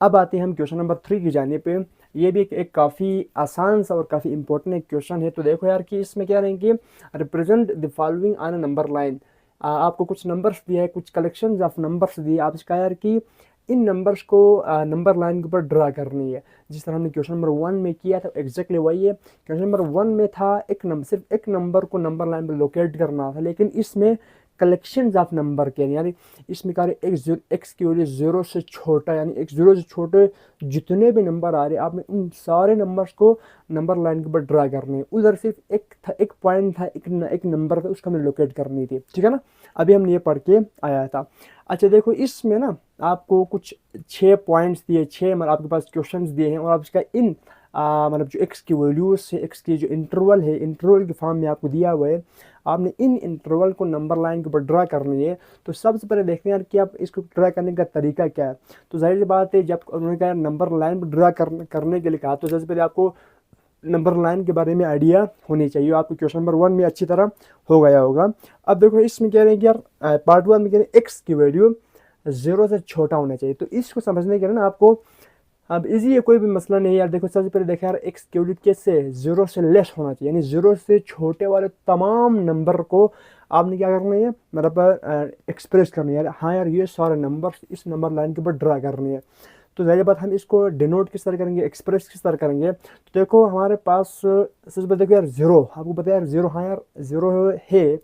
अब आते हैं हम क्वेश्चन नंबर 3 की जानिब पे। ये भी एक काफ़ी आसान सा और काफ़ी इंपॉर्टेंट एक क्वेश्चन है। तो देखो यार कि इसमें क्या रहेंगे, represent the following on a number line. आपको कुछ नंबर्स दिया है, कुछ कलेक्शन ऑफ नंबर्स दिए, आप इसका यार कि इन नंबर्स को नंबर लाइन के ऊपर ड्रा करनी है। जिस तरह हमने क्वेश्चन नंबर 1 में किया था एग्जैक्टली वही है। क्वेश्चन नंबर 1 में था एक नंबर, सिर्फ एक नंबर को नंबर लाइन पर लोकेट करना था, लेकिन इसमें कलेक्शन ऑफ नंबर के यानी इसमें क्या एक्स की वैल्यू जीरो से छोटा, यानी एक जीरो से छोटे जितने भी नंबर आ रहे हैं आपने उन सारे नंबर्स को नंबर लाइन के ऊपर ड्रा करने हैं। उधर सिर्फ एक था, एक पॉइंट था, एक नंबर था, उसको हमें लोकेट करनी थी, ठीक है ना। अभी हमने ये पढ़ के आया था। अच्छा देखो इसमें ना आपको कुछ 6 पॉइंट्स दिए, 6 मतलब आपके पास क्वेश्चंस दिए हैं, और आप इसका इन मतलब जो एक्स की वैल्यूज है, एक्स की जो इंटरवल है, इंटरवल के फॉर्म में आपको दिया हुआ है। आपने इन इंटरवल को नंबर लाइन के ऊपर ड्रा करनी है। तो सबसे पहले देखते हैं यार कि आप इसको ड्रा करने का तरीका क्या है। तो जाहिर सी बात है, जब उन्होंने कहा नंबर लाइन पर ड्रा करने के लिए कहा, तो सबसे पहले आपको नंबर लाइन के बारे में आइडिया होनी चाहिए। आपको क्वेश्चन नंबर 1 में अच्छी तरह हो गया होगा। अब देखो इसमें कह रहे हैं कि यार पार्ट 1 में कह रहे हैं एक्स की वैल्यू जीरो से छोटा होना चाहिए। तो इसको समझने के लिए ना आपको, अब इजी है, कोई भी मसला नहीं है यार। देखो सबसे पहले देखा यार एक्स की वैल्यू कैसे जीरो से लेस होना चाहिए, यानी जीरो से छोटे वाले तमाम नंबर को आपने क्या करना है, मतलब एक्सप्रेस करनी है। हाँ यार ये सारे नंबर इस नंबर लाइन के ऊपर ड्रा करनी है। तो जाहिर बात हम इसको डिनोट किस तरह करेंगे, एक्सप्रेस किस तरह करेंगे। तो देखो हमारे पास सबसे पहले देखो यार जीरो, आपको पता है यार जीरो, हाँ यार जीरो है।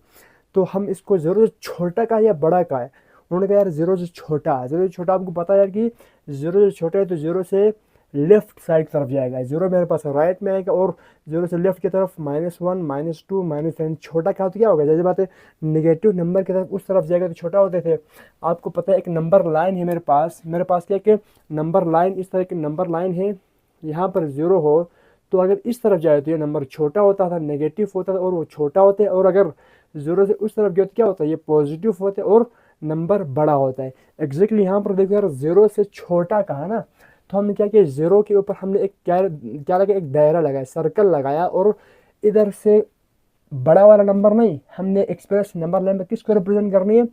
तो हम इसको जीरो से छोटा का या बड़ा का है, उन्होंने कहा यार जीरो से छोटा। जीरो से छोटा आपको पता है यार कि जीरो से छोटा है तो जीरो से लेफ्ट साइड की तरफ जाएगा, जीरो मेरे पास राइट में आएगा, और जीरो से लेफ्ट की तरफ -1 -2 -10। छोटा क्या तो क्या होगा, जैसे बात है नेगेटिव नंबर की तरफ उस तरफ जाएगा तो छोटा होते थे। आपको पता है एक नंबर लाइन है मेरे पास क्या कि नंबर लाइन, इस तरह की नंबर लाइन है, यहाँ पर जीरो हो तो अगर इस तरफ जाए तो ये नंबर छोटा होता था, नेगेटिव होता था और वो छोटा होता है, और अगर जीरो से उस तरफ गया तो क्या होता है, ये पॉजिटिव होता है और नंबर बड़ा होता है। एग्जैक्टली यहाँ पर देखो यार जीरो से छोटा कहा ना, तो हमने क्या किया, जीरो के ऊपर हमने एक क्या लगा, एक दायरा लगाया, सर्कल लगाया, और इधर से बड़ा वाला नंबर नहीं, हमने एक्सप्रेस नंबर लाइन पर किसको रिप्रेजेंट करनी है,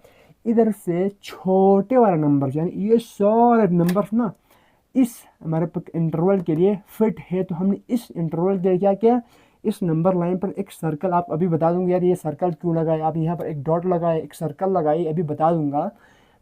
इधर से छोटे वाला नंबर, यानी ये सारे नंबर्स ना इस हमारे इंटरवल के लिए फिट है। तो हमने इस इंटरवल के लिए क्या किया, इस नंबर लाइन पर एक सर्कल, आप अभी बता दूंगा यार ये सर्कल क्यों लगाए, आप यहाँ पर एक डॉट लगाए, एक सर्कल लगाए, अभी बता दूंगा।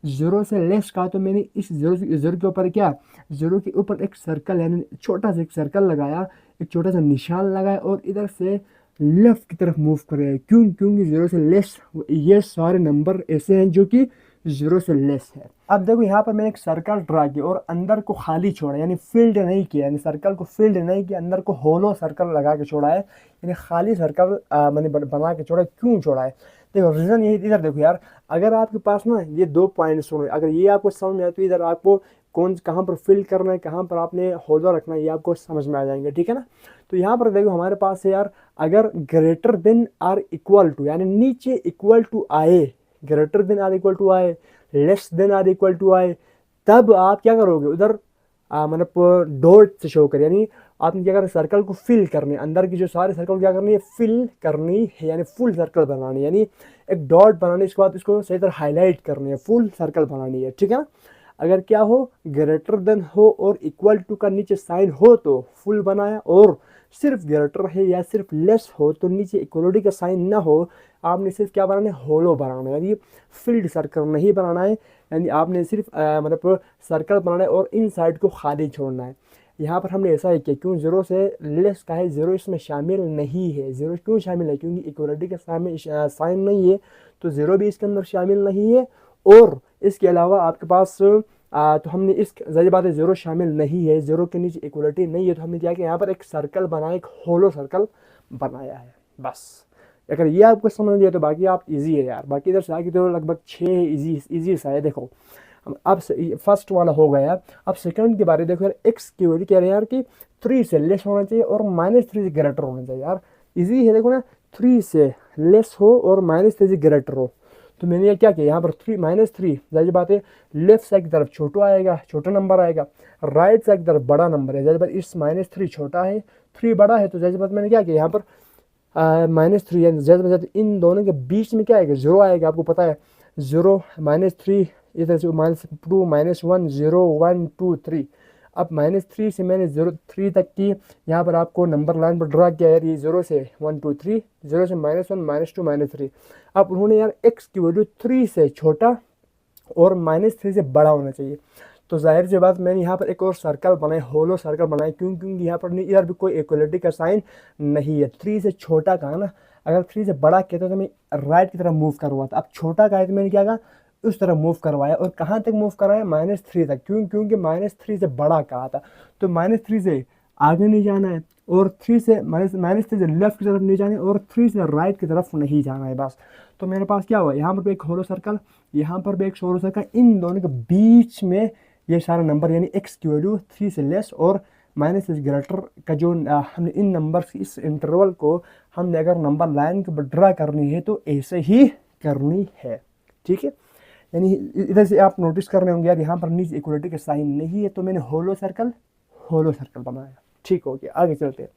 जीरो से लेस का तो मैंने इस जीरो के ऊपर क्या, जीरो के ऊपर एक सर्कल यानी छोटा सा एक सर्कल लगाया, एक छोटा सा निशान लगाया, और इधर से लेफ्ट की तरफ मूव कर रहे हैं। क्योंकि जीरो से लेस ये सारे नंबर ऐसे हैं जो कि जीरो से लेस है। अब देखो यहाँ पर मैंने एक सर्कल ड्रा किया और अंदर को खाली छोड़ा, यानी फिल्ड नहीं किया, यानी सर्कल को फिल्ड नहीं किया, अंदर को होलो सर्कल लगा के छोड़ा है, यानी खाली सर्कल मैंने बना के छोड़ा। क्यों छोड़ा है, देखो रीजन यही, इधर देखो यार, अगर आपके पास ना ये 2 पॉइंट्स हो, अगर ये आपको समझ में आए तो इधर आपको कहाँ पर फिल करना है, कहाँ पर आपने होल्डर रखना है, ये आपको समझ में आ जाएंगे, ठीक है ना। तो यहाँ पर देखो हमारे पास है यार, अगर greater than or equal to, यानी नीचे इक्वल टू आए, greater than or equal to आए, less than or equal to आए, तब आप क्या करोगे, उधर मतलब डॉट से शो कर, यानी आपने क्या करना, सर्कल को फिल करने, अंदर की जो सारे सर्कल क्या करनी है, फिल करनी है, यानी फुल सर्कल बनानी है, यानी एक डॉट बनानी, इसके बाद इसको सही तरह हाईलाइट करनी है, फुल सर्कल बनानी है, ठीक है ना। अगर क्या हो, ग्रेटर देन हो और इक्वल टू का नीचे साइन हो तो फुल बनाया, और सिर्फ ग्रेटर है या सिर्फ लेस हो तो नीचे इक्वलिटी का साइन ना हो, आपने सिर्फ क्या बनाना है, होलो बनाना है, यानी फील्ड सर्कल नहीं बनाना है, यानी आपने सिर्फ मतलब सर्कल बनाना है और इन साइड को खाली छोड़ना है। यहाँ पर हमने ऐसा ही किया, क्यों जीरो से लेस का है, जीरो इसमें शामिल नहीं है। जीरो क्यों शामिल है, क्योंकि इक्वलिटी का साइन नहीं है, तो जीरो भी इसके अंदर शामिल नहीं है। और इसके अलावा आपके पास तो हमने इस जाहिर बात है जीरो शामिल नहीं है, जीरो के नीचे इक्वलिटी नहीं है, तो हमने क्या किया, यहाँ पर एक सर्कल बनाया, एक होलो सर्कल बनाया है, बस। अगर ये आपको समझ लिया तो बाकी आप इजी है यार, बाकी इधर से आगे तो लगभग 6 इजी सा है। देखो अब फर्स्ट वाला हो गया, अब सेकंड के बारे में देखो यार, एक्स की वैल्यू कह रहे हैं यार कि 3 से लेस होना चाहिए और -3 से ग्रेटर होना चाहिए। यार इजी है, देखो ना, 3 से लेस हो और -3 से ग्रेटर हो, तो मैंने ये क्या किया, यहाँ पर -3 जाहिर बात है लेफ्ट साइड की तरफ छोटा आएगा, छोटा नंबर आएगा, राइट साइड की तरफ बड़ा नंबर है, जाहिर बात इस -3 छोटा है, 3 बड़ा है, तो जाहिर बात मैंने क्या किया, यहाँ पर -3 यानी जाहिर बात इन दोनों के बीच में क्या आएगा, जीरो आएगा। आपको पता है जीरो -3 इधर से -2 -1 0 1 2 3, अब -3 से मैंने 3 तक की यहाँ पर आपको नंबर लाइन पर ड्रा किया यार, ये 0 से 1 2 3, 0 से -1 -2 -3। अब उन्होंने यार x की वैल्यू 3 से छोटा और -3 से बड़ा होना चाहिए। तो जाहिर सी बात मैंने यहाँ पर एक और सर्कल बनाए, होलो सर्कल बनाए, क्योंकि यहाँ पर इधर भी कोई इक्वलिटी का साइन नहीं है। 3 से छोटा कहा ना, अगर 3 से बड़ा कहता तो मैं राइट की तरफ मूव करवाता। अब छोटा कहा तो मैंने क्या कहा, उस तरफ मूव करवाया। और कहाँ तक मूव करवाया, -3 तक, क्योंकि -3 से बड़ा कहा था। तो -3 से आगे नहीं जाना है, और 3 से -3 से लेफ्ट की तरफ नहीं जाना है, और 3 से राइट की तरफ नहीं जाना है बस। तो मेरे पास क्या हुआ, यहाँ पर भी एक होलो सर्कल, यहाँ पर भी एक होलो सर्कल, इन दोनों के बीच में ये सारा नंबर यानी x की वैल्यू 3 से लेस और -3 से ग्रेटर का जो हमने इन नंबर्स की इस इंटरवल को हमने अगर नंबर लाइन के ऊपर ड्रा करनी है तो ऐसे ही करनी है। ठीक है, यानी इधर से आप नोटिस कर रहे होंगे यार यहाँ पर नीचे इक्वलिटी का साइन नहीं है, तो मैंने होलो सर्कल बनाया। ठीक हो गया, आगे चलते हैं।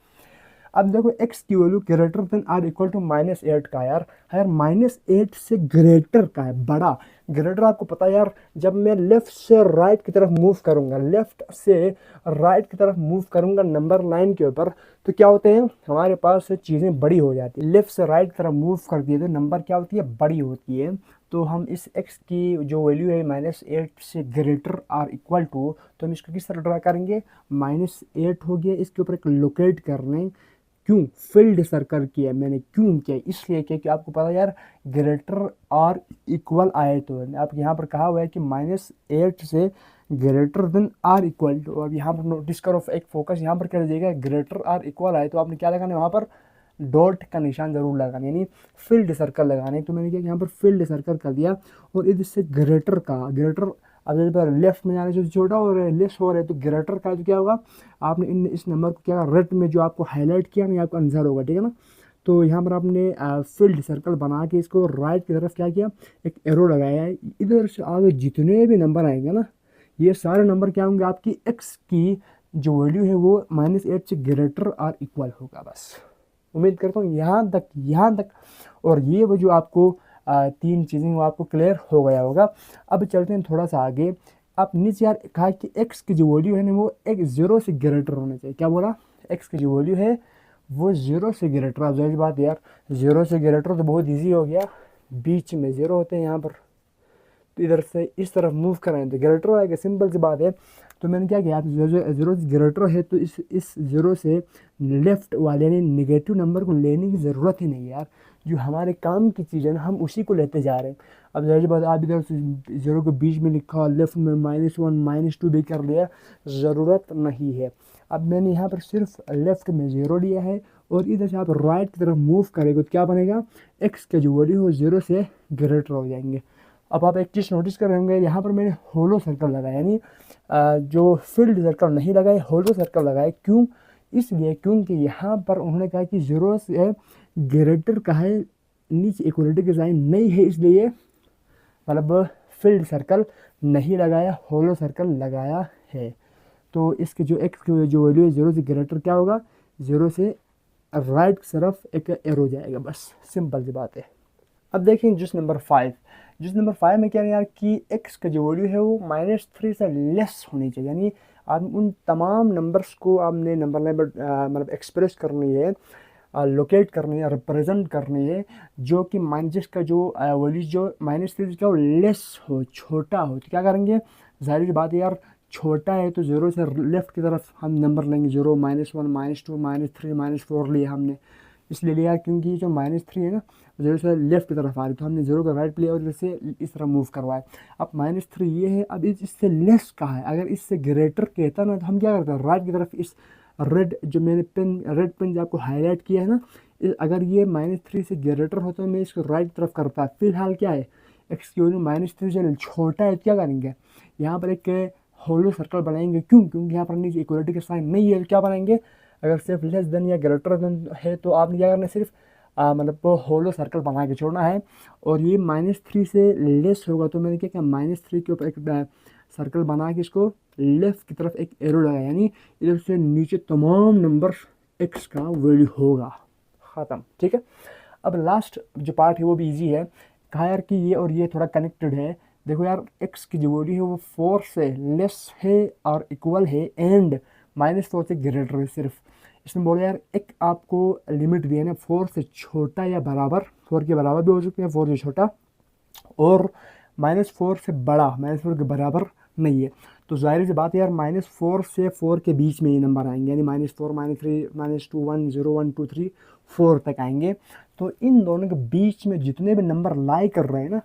अब देखो x की value greater than or equal to -8 का यार -8 से ग्रेटर का है, बड़ा। ग्रेटर आपको पता है यार, जब मैं लेफ्ट से राइट की तरफ मूव करूंगा, नंबर लाइन के ऊपर, तो क्या होते हैं हमारे पास चीज़ें बड़ी हो जाती है। लेफ्ट से राइट की तरफ मूव कर दिए तो नंबर क्या होती है, बड़ी होती है। तो हम इस x की जो वैल्यू है -8 से ग्रेटर आर इक्वल टू, तो हम इसको किस तरह ड्रा करेंगे, -8 हो गया, इसके ऊपर एक लोकेट करने, क्यों फील्ड सर्कल किया मैंने, क्यों किया, इसलिए क्योंकि आपको पता है यार ग्रेटर आर इक्वल आए तो आप यहाँ पर कहा हुआ है कि -8 से greater than or equal to. अब यहाँ पर नोटिस करो, एक फोकस यहाँ पर कर दीजिएगा, ग्रेटर आर इक्वल आए तो आपने क्या लगाना है, वहाँ पर डॉट का निशान जरूर लगाना, यानी फील्ड सर्कल लगाना है। तो मैंने क्या यहाँ पर फील्ड सर्कल कर दिया, और इधर से ग्रेटर का, ग्रेटर अब इधर लेफ्ट में जाने से छोटा और लेस हो रहा है, तो ग्रेटर का तो क्या होगा, आपने इस नंबर को क्या रेड में जो आपको हाईलाइट किया ना, आपको आंसर होगा, ठीक है ना। तो यहाँ पर आपने फील्ड सर्कल बना के इसको राइट की तरफ क्या किया, एक एरो लगाया है। इधर से आगे जितने भी नंबर आएंगे ना, ये सारे नंबर क्या होंगे, आपकी x की जो वैल्यू है वो -8 से ग्रेटर और इक्वल होगा। बस उम्मीद करता हूँ यहाँ तक और ये वो जो आपको 3 चीज़ें वो आपको क्लियर हो गया होगा। अब चलते हैं थोड़ा सा आगे। आप नीचे यार कहा कि x की जो वैल्यू है ना वो एक 0 से ग्रेटर होना चाहिए। क्या बोला, x की जो वैल्यू है वो 0 से ग्रेटर। अब जाहिर बात यार 0 से ग्रेटर तो बहुत ईजी हो गया, बीच में 0 होते हैं यहाँ पर, तो इधर से इस तरफ मूव कराएं तो ग्रेटर आएगा, सिंपल सी बात है। तो मैंने क्या किया, 0 से ग्रेटर है तो इस 0 से लेफ्ट वाले यानी नेगेटिव नंबर को लेने की ज़रूरत ही नहीं यार, जो हमारे काम की चीज़ है ना हम उसी को लेते जा रहे हैं। अब जाहिर बात आप इधर से 0 के बीच में लिखा, लेफ्ट में -1 -2 भी कर लिया, ज़रूरत नहीं है। अब मैंने यहाँ पर सिर्फ लेफ्ट में 0 लिया है, और इधर से आप राइट की तरफ मूव करेंगे तो क्या बनेगा, x के जो वैल्यू हो 0 से ग्रेटर हो जाएंगे। अब आप एक चीज़ नोटिस कर रहे होंगे, यहाँ पर मैंने होलो सर्कल लगाया, यानी जो फील्ड सर्कल नहीं लगाए, होलो सर्कल लगाए। क्यों, इसलिए क्योंकि यहाँ पर उन्होंने कहा कि 0 से ग्रेटर का है, नीचे इक्वलिटी का साइन नहीं है, इसलिए मतलब फील्ड सर्कल नहीं लगाया, होलो सर्कल लगाया है। तो इसके जो x की जो वैल्यू है 0 से ग्रेटर क्या होगा, 0 से राइट की तरफ एक एरो जाएगा, बस सिंपल सी बात है। अब देखें जिस नंबर 5 में क्या है यार कि x का जो वैल्यू है वो -3 से लेस होनी चाहिए, यानी आप उन तमाम नंबर्स को आपने नंबर लाइन पर मतलब एक्सप्रेस करनी है, लोकेट करनी है, रिप्रेजेंट करनी है, जो कि जिसका जो वैल्यू जो -3 का वो लेस हो, छोटा हो। तो क्या करेंगे, जाहिर सी बात है यार छोटा है तो 0 से लेफ्ट की तरफ हम नंबर लेंगे, 0 -1 -2 -3 -4 लिए हमने, इसलिए लिया क्योंकि जो -3 है ना 0 से लेफ्ट की तरफ आ रही, तो हमने 0 का राइट लिया और इसे इस तरह मूव करवाया। अब -3 ये है, अब इससे लेस का है, अगर इससे ग्रेटर कहता ना तो हम क्या करते हैं, राइट की तरफ इस रेड जो मैंने रेड पेन जो आपको हाईलाइट किया है ना, अगर ये -3 से ग्रेटर होता है मैं इसको राइट तरफ करता। फिलहाल क्या है, एक्स की वैल्यू -3 से छोटा है, क्या करेंगे, यहाँ पर एक होलो सर्कल बनाएंगे। क्योंकि यहाँ पर नीचे इक्वलिटी का साइन नहीं है, तो क्या बनाएंगे, अगर सिर्फ लेस देन या ग्रेटर देन है तो आपने क्या करना है, सिर्फ मतलब होलो सर्कल बना के छोड़ना है। और ये -3 से लेस होगा तो मैंने क्या किया, -3 के ऊपर एक सर्कल बना के इसको लेफ्ट की तरफ एक एरो लगाया, यानी इधर से नीचे तमाम नंबर x का वैल्यू होगा, ख़त्म। ठीक है, अब लास्ट जो पार्ट है वो भी इजी है। कहा यार कि ये और ये थोड़ा कनेक्टेड है, देखो यार x की जो वैल्यू है वो 4 से लेस है और इक्वल है एंड -4 से ग्रेटर है सिर्फ। इसमें बोले यार एक आपको लिमिट दी है ना 4 से छोटा या बराबर, 4 के बराबर भी हो सकते हैं, 4 से छोटा और -4 से बड़ा, -4 के बराबर नहीं है। तो ज़ाहिर सी बात है यार -4 से 4 के बीच में ये नंबर आएंगे, यानी -4 -3 -2 1 0 1 2 3 4 तक आएंगे। तो इन दोनों के बीच में जितने भी नंबर लाई कर रहे हैं ना,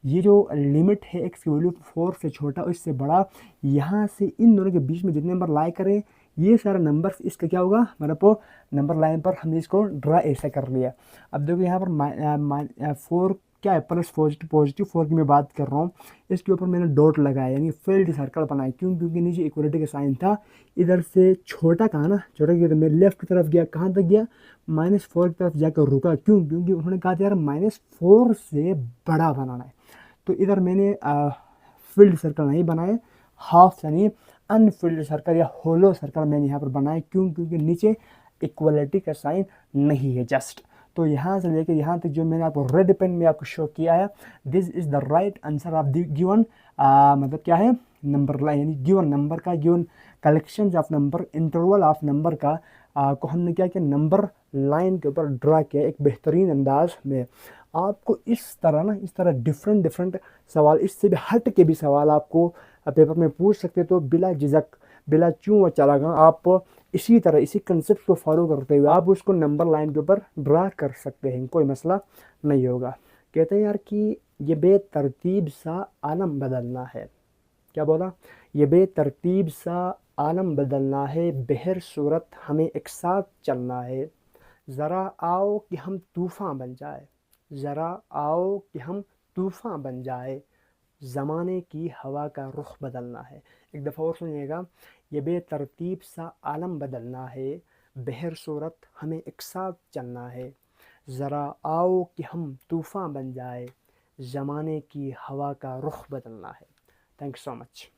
ये जो लिमिट है एक्स की वैल्यू 4 से छोटा और इससे बड़ा, यहाँ से इन दोनों के बीच में जितने नंबर लाई करें ये सारा नंबर इसका क्या होगा, मतलब नंबर लाइन पर हमने इसको ड्रा ऐसा कर लिया। अब देखो यहाँ पर 4 क्या है, प्लस पॉजिटिव पॉजिटिव 4 की मैं बात कर रहा हूँ, इसके ऊपर मैंने डॉट लगाया यानी फील्ड सर्कल बनाया। क्यों? क्योंकि नीचे इक्वलिटी का साइन था, इधर से छोटा कहा ना, छोटा किया तो मैं लेफ्ट की तरफ गया, कहाँ तक गया, -4 की तरफ जाकर रुका। क्यों? क्योंकि उन्होंने कहा था यार -4 से बड़ा बनाना है। तो इधर मैंने फील्ड सर्कल नहीं बनाए, हाफ यानी अनफील्ड सर्कल या होलो सर्कल मैंने यहाँ पर बनाए। क्यों? क्योंकि नीचे इक्वलिटी का साइन नहीं है जस्ट। तो यहाँ से लेकर यहाँ तक जो मैंने आपको रेड पेन में आपको शो किया है, this is the right answer of the given, मतलब क्या है, नंबर लाइन यानी गिवन नंबर का, given collection of number, interval of number का को हमने क्या किया, नंबर लाइन के ऊपर ड्रा किया एक बेहतरीन अंदाज में। आपको इस तरह ना, इस तरह डिफरेंट डिफरेंट सवाल, इससे भी हट के भी सवाल आपको पेपर में पूछ सकते। तो बिला झिझक, बिला चूं व चालागा आप इसी तरह इसी कंसेप्ट को फॉलो करते हुए आप उसको नंबर लाइन के ऊपर ड्रा कर सकते हैं, कोई मसला नहीं होगा। कहते हैं यार कि ये बेतरतीब सा आलम बदलना है, क्या बोला, ये बेतरतीब सा आलम बदलना है, बहर सूरत हमें एक साथ चलना है, ज़रा आओ कि हम तूफ़ान बन जाए, ज़रा आओ कि हम तूफ़ान बन जाए, ज़माने की हवा का रुख बदलना है। एक दफ़ा और सुनिएगा, ये बेतरतीब सा आलम बदलना है, बहर सूरत हमें एक साथ चलना है, ज़रा आओ कि हम तूफ़ान बन जाए, ज़माने की हवा का रुख बदलना है। Thank you so much.